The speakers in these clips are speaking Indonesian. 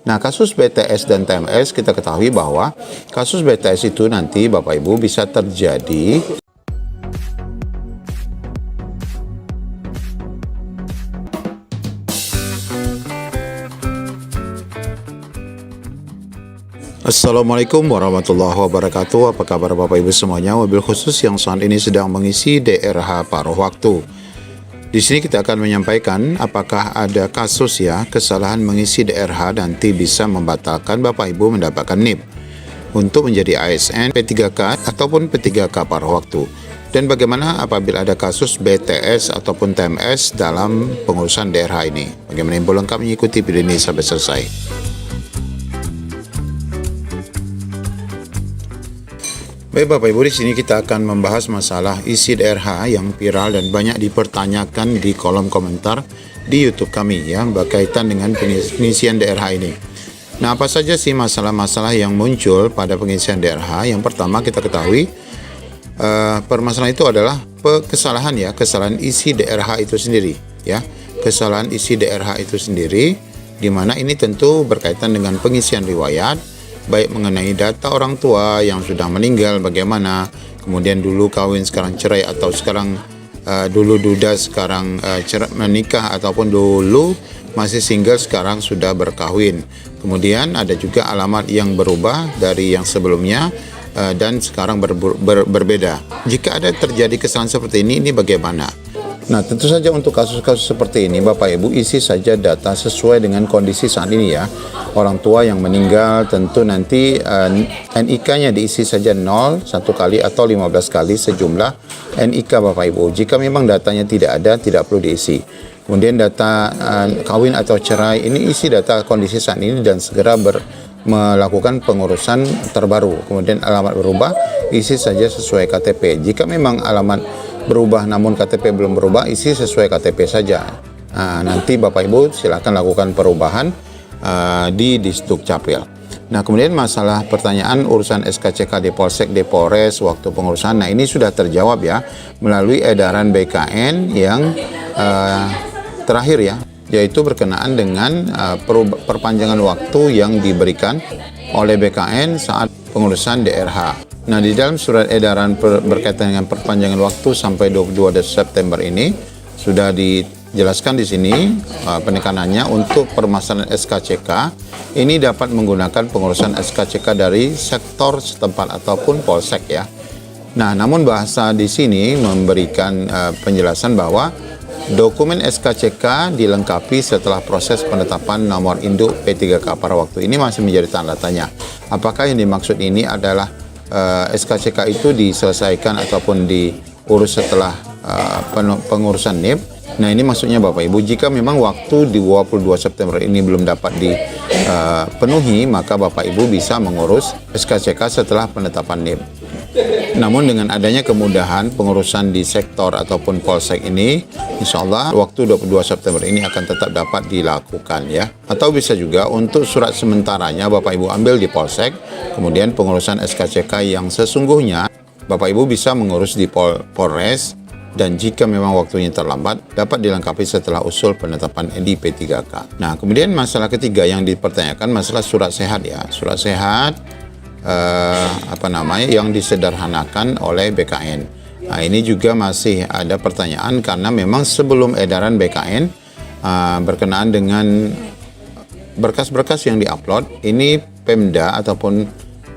Nah, kasus BTS dan TMS kita ketahui bahwa kasus BTS itu nanti Bapak Ibu bisa terjadi Assalamualaikum warahmatullahi wabarakatuh. Apa kabar Bapak Ibu semuanya? Wabil khusus yang saat ini sedang mengisi DRH paruh waktu. Di sini kita akan menyampaikan apakah ada kasus kesalahan mengisi DRH nanti bisa membatalkan Bapak Ibu mendapatkan NIP untuk menjadi ASN P3K ataupun P3K paruh waktu. Dan bagaimana apabila ada kasus BTS ataupun TMS dalam pengurusan DRH ini. Bagaimana info lengkap mengikuti video ini sampai selesai. Baik Bapak Ibu, di sini kita akan membahas masalah isi DRH yang viral dan banyak dipertanyakan di kolom komentar di YouTube kami berkaitan dengan pengisian DRH ini. Nah, apa saja sih masalah-masalah yang muncul pada pengisian DRH? Yang pertama kita ketahui permasalahan itu adalah kesalahan isi DRH itu sendiri kesalahan isi DRH itu sendiri, di mana ini tentu berkaitan dengan pengisian riwayat baik mengenai data orang tua yang sudah meninggal bagaimana, kemudian dulu kawin sekarang cerai, atau sekarang dulu duda sekarang menikah, ataupun dulu masih single sekarang sudah berkahwin. Kemudian ada juga alamat yang berubah dari yang sebelumnya dan sekarang berbeda. Jika ada terjadi kesalahan seperti ini bagaimana? Nah, tentu saja untuk kasus-kasus seperti ini Bapak Ibu isi saja data sesuai dengan kondisi saat ini Orang tua yang meninggal tentu nanti NIK-nya diisi saja 0 1 kali atau 15 kali sejumlah NIK Bapak Ibu. Jika memang datanya tidak ada, tidak perlu diisi. Kemudian data kawin atau cerai, ini isi data kondisi saat ini dan segera melakukan pengurusan terbaru. Kemudian alamat berubah, isi saja sesuai KTP. Jika memang alamat berubah namun KTP belum berubah, isi sesuai KTP saja. Nanti Bapak Ibu silakan lakukan perubahan di Disduk Capil. Nah, kemudian masalah pertanyaan urusan SKCK di Polsek, di Polres waktu pengurusan. Nah, ini sudah terjawab melalui edaran BKN yang terakhir yaitu berkenaan dengan perpanjangan waktu yang diberikan oleh BKN saat pengurusan DRH. Nah, di dalam surat edaran berkaitan dengan perpanjangan waktu sampai 22 September ini sudah dijelaskan di sini penekanannya untuk permasalahan SKCK ini dapat menggunakan pengurusan SKCK dari sektor setempat ataupun polsek Nah, namun bahasa di sini memberikan penjelasan bahwa dokumen SKCK dilengkapi setelah proses penetapan nomor induk P3K pada waktu. Ini masih menjadi tanda tanya. Apakah yang dimaksud ini adalah SKCK itu diselesaikan ataupun diurus setelah pengurusan NIP? Nah, ini maksudnya Bapak Ibu, jika memang waktu di 22 September ini belum dapat dipenuhi, maka Bapak Ibu bisa mengurus SKCK setelah penetapan NIP. Namun dengan adanya kemudahan pengurusan di sektor ataupun polsek ini, insya Allah waktu 22 September ini akan tetap dapat dilakukan Atau bisa juga untuk surat sementaranya Bapak Ibu ambil di polsek, kemudian pengurusan SKCK yang sesungguhnya Bapak Ibu bisa mengurus di Polres, dan jika memang waktunya terlambat dapat dilengkapi setelah usul penetapan di P3K. Nah, kemudian masalah ketiga yang dipertanyakan masalah surat sehat Surat sehat yang disederhanakan oleh BKN. Nah, ini juga masih ada pertanyaan karena memang sebelum edaran BKN berkenaan dengan berkas-berkas yang diupload, ini Pemda ataupun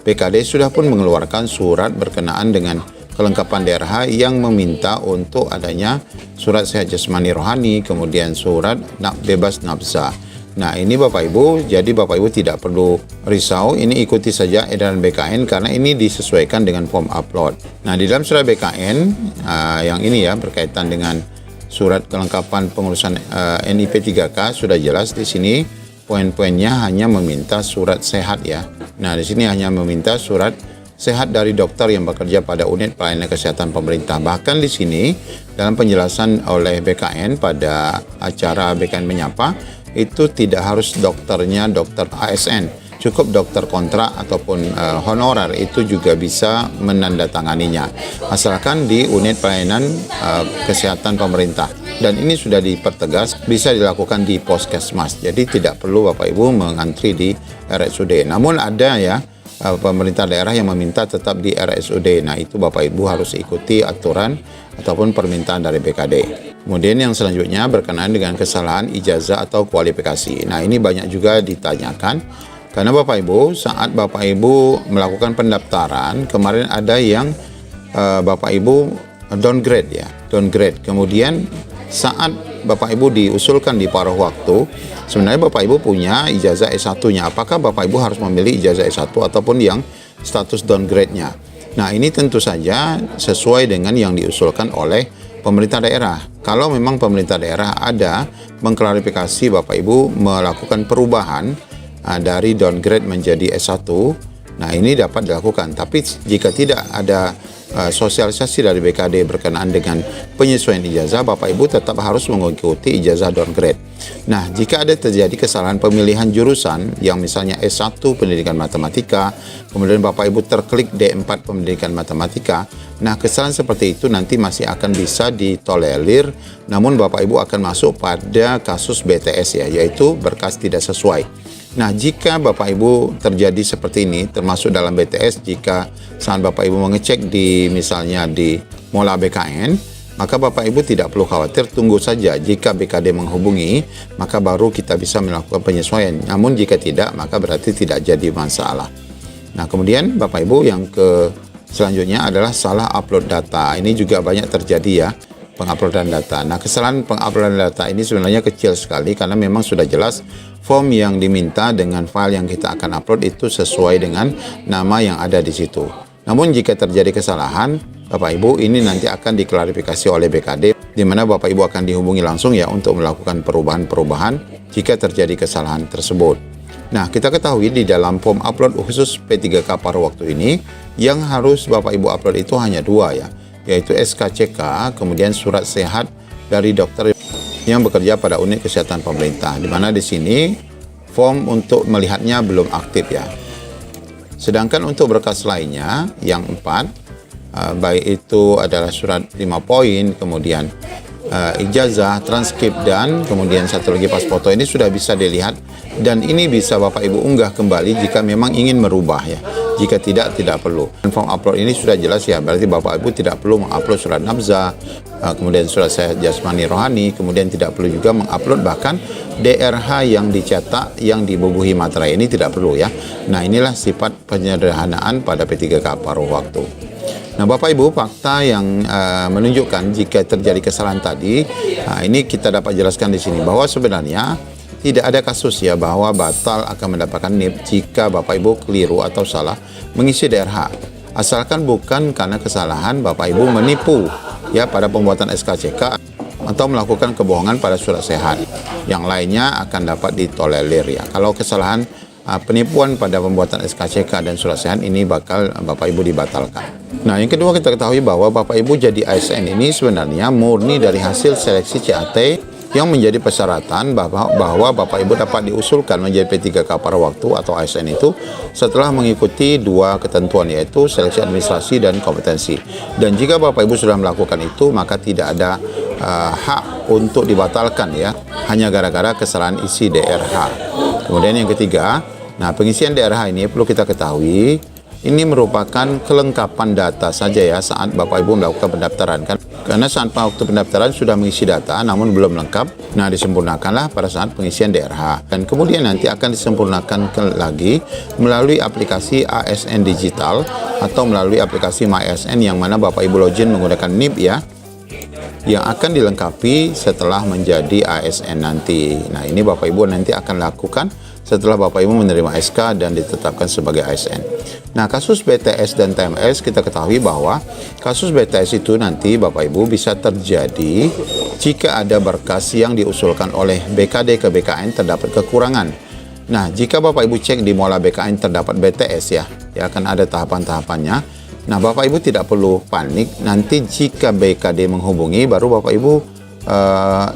BKD sudah pun mengeluarkan surat berkenaan dengan kelengkapan DRH yang meminta untuk adanya surat sehat jasmani rohani, kemudian surat bebas nafsa. Nah, ini Bapak Ibu, jadi Bapak Ibu tidak perlu risau, ini ikuti saja edaran BKN karena ini disesuaikan dengan form upload. Nah, di dalam surat BKN yang ini berkaitan dengan surat kelengkapan pengurusan NIP 3K sudah jelas di sini poin-poinnya hanya meminta surat sehat Nah, di sini hanya meminta surat sehat dari dokter yang bekerja pada unit pelayanan kesehatan pemerintah. Bahkan di sini dalam penjelasan oleh BKN pada acara BKN Menyapa, itu tidak harus dokternya dokter ASN, cukup dokter kontrak ataupun honorer itu juga bisa menandatanganinya, asalkan di unit pelayanan kesehatan pemerintah. Dan ini sudah dipertegas bisa dilakukan di Puskesmas. Jadi tidak perlu Bapak Ibu mengantri di RSUD. Namun ada ya pemerintah daerah yang meminta tetap di RSUD. Nah, itu Bapak Ibu harus ikuti aturan ataupun permintaan dari BKD. Kemudian yang selanjutnya berkenaan dengan kesalahan ijazah atau kualifikasi. Nah, ini banyak juga ditanyakan karena Bapak Ibu saat Bapak Ibu melakukan pendaftaran kemarin ada yang Bapak Ibu downgrade ya, downgrade. Kemudian saat Bapak Ibu diusulkan di paruh waktu, sebenarnya Bapak Ibu punya ijazah S1-nya. Apakah Bapak Ibu harus memilih ijazah S1 ataupun yang status downgrade-nya? Nah, ini tentu saja sesuai dengan yang diusulkan oleh pemerintah daerah. Kalau memang pemerintah daerah ada mengklarifikasi Bapak Ibu melakukan perubahan dari downgrade menjadi S1, nah ini dapat dilakukan. Tapi jika tidak ada sosialisasi dari BKD berkenaan dengan penyesuaian ijazah, Bapak Ibu tetap harus mengikuti ijazah downgrade. Nah, jika ada terjadi kesalahan pemilihan jurusan yang misalnya S1 pendidikan matematika, kemudian Bapak Ibu terklik D4 pendidikan matematika, nah kesalahan seperti itu nanti masih akan bisa ditolerir, namun Bapak Ibu akan masuk pada kasus BTS ya, yaitu berkas tidak sesuai. Nah, jika Bapak Ibu terjadi seperti ini, termasuk dalam BTS, jika saat Bapak Ibu mengecek di misalnya di Mola BKN, maka Bapak Ibu tidak perlu khawatir, tunggu saja jika BKD menghubungi, maka baru kita bisa melakukan penyesuaian. Namun jika tidak, maka berarti tidak jadi masalah. Nah, kemudian Bapak Ibu yang selanjutnya adalah salah upload data. Ini juga banyak terjadi ya, penguploadan data. Nah, kesalahan penguploadan data ini sebenarnya kecil sekali karena memang sudah jelas form yang diminta dengan file yang kita akan upload itu sesuai dengan nama yang ada di situ. Namun jika terjadi kesalahan, Bapak Ibu ini nanti akan diklarifikasi oleh BKD, di mana Bapak Ibu akan dihubungi langsung ya untuk melakukan perubahan-perubahan jika terjadi kesalahan tersebut. Nah, kita ketahui di dalam form upload khusus P3K paruh waktu ini, yang harus Bapak Ibu upload itu hanya dua ya, yaitu SKCK, kemudian surat sehat dari dokter yang bekerja pada unit kesehatan pemerintah, di mana di sini form untuk melihatnya belum aktif ya. Sedangkan untuk berkas lainnya yang 4, baik itu adalah surat 5 poin, kemudian ijazah, transkrip, dan kemudian satu lagi pas foto, ini sudah bisa dilihat dan ini bisa Bapak Ibu unggah kembali jika memang ingin merubah ya. Jika tidak, tidak perlu. Form upload ini sudah jelas ya, berarti Bapak Ibu tidak perlu mengupload surat nafzah, kemudian surat sehat jasmani rohani, kemudian tidak perlu juga mengupload bahkan DRH yang dicetak, yang dibubuhi materai, ini tidak perlu ya. Nah, inilah sifat penyederhanaan pada P3K paruh waktu. Nah, Bapak Ibu, fakta yang menunjukkan jika terjadi kesalahan tadi, ini kita dapat jelaskan di sini bahwa sebenarnya tidak ada kasus ya bahwa batal akan mendapatkan NIP jika Bapak Ibu keliru atau salah mengisi DRH. Asalkan bukan karena kesalahan Bapak Ibu menipu ya pada pembuatan SKCK atau melakukan kebohongan pada surat sehat. Yang lainnya akan dapat ditolerir ya. Kalau kesalahan penipuan pada pembuatan SKCK dan surat sehat ini bakal Bapak Ibu dibatalkan. Nah, yang kedua kita ketahui bahwa Bapak Ibu jadi ASN ini sebenarnya murni dari hasil seleksi CAT yang menjadi persyaratan bahwa Bapak Ibu dapat diusulkan menjadi P3K paruh waktu atau ASN itu setelah mengikuti dua ketentuan, yaitu seleksi administrasi dan kompetensi. Dan jika Bapak Ibu sudah melakukan itu, maka tidak ada hak untuk dibatalkan ya, hanya gara-gara kesalahan isi DRH. Kemudian yang ketiga, nah pengisian DRH ini perlu kita ketahui, ini merupakan kelengkapan data saja ya saat Bapak Ibu melakukan pendaftaran kan. Karena saat waktu pendaftaran sudah mengisi data namun belum lengkap, nah disempurnakanlah pada saat pengisian DRH. Dan kemudian nanti akan disempurnakan lagi melalui aplikasi ASN Digital atau melalui aplikasi MyASN yang mana Bapak Ibu login menggunakan NIP ya, yang akan dilengkapi setelah menjadi ASN nanti. Nah, ini Bapak Ibu nanti akan lakukan setelah Bapak Ibu menerima SK dan ditetapkan sebagai ASN. Nah, kasus BTS dan TMS kita ketahui bahwa kasus BTS itu nanti Bapak Ibu bisa terjadi jika ada berkas yang diusulkan oleh BKD ke BKN terdapat kekurangan. Nah, jika Bapak Ibu cek di Mola BKN terdapat BTS ya akan ada tahapan-tahapannya. Nah, Bapak Ibu tidak perlu panik, nanti jika BKD menghubungi baru Bapak Ibu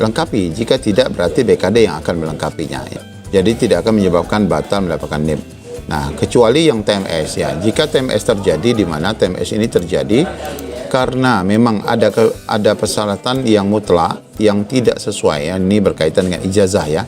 lengkapi. Jika tidak, berarti BKD yang akan melengkapinya ya. Jadi tidak akan menyebabkan batal mendapatkan NIP. Nah, kecuali yang TMS ya. Jika TMS terjadi, di mana TMS ini terjadi karena memang ada persyaratan yang mutlak yang tidak sesuai. Ini berkaitan dengan ijazah ya.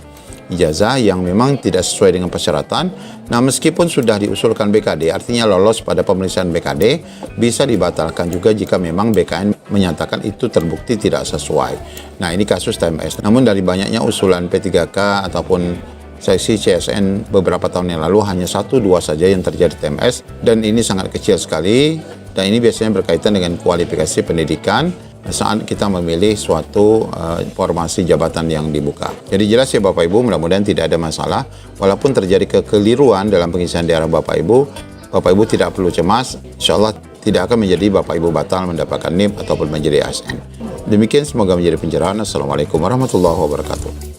Ijazah yang memang tidak sesuai dengan persyaratan. Nah, meskipun sudah diusulkan BKD, artinya lolos pada pemeriksaan BKD, bisa dibatalkan juga jika memang BKN menyatakan itu terbukti tidak sesuai. Nah, ini kasus TMS. Namun dari banyaknya usulan P3K ataupun seleksi CSN beberapa tahun yang lalu, hanya 1-2 saja yang terjadi TMS, dan ini sangat kecil sekali, dan ini biasanya berkaitan dengan kualifikasi pendidikan saat kita memilih suatu formasi jabatan yang dibuka. Jadi jelas ya Bapak Ibu, mudah-mudahan tidak ada masalah. Walaupun terjadi kekeliruan dalam pengisian daerah Bapak Ibu tidak perlu cemas. Insya Allah tidak akan menjadi Bapak Ibu batal mendapatkan NIP ataupun menjadi ASN. Demikian, semoga menjadi pencerahan. Assalamualaikum warahmatullahi wabarakatuh.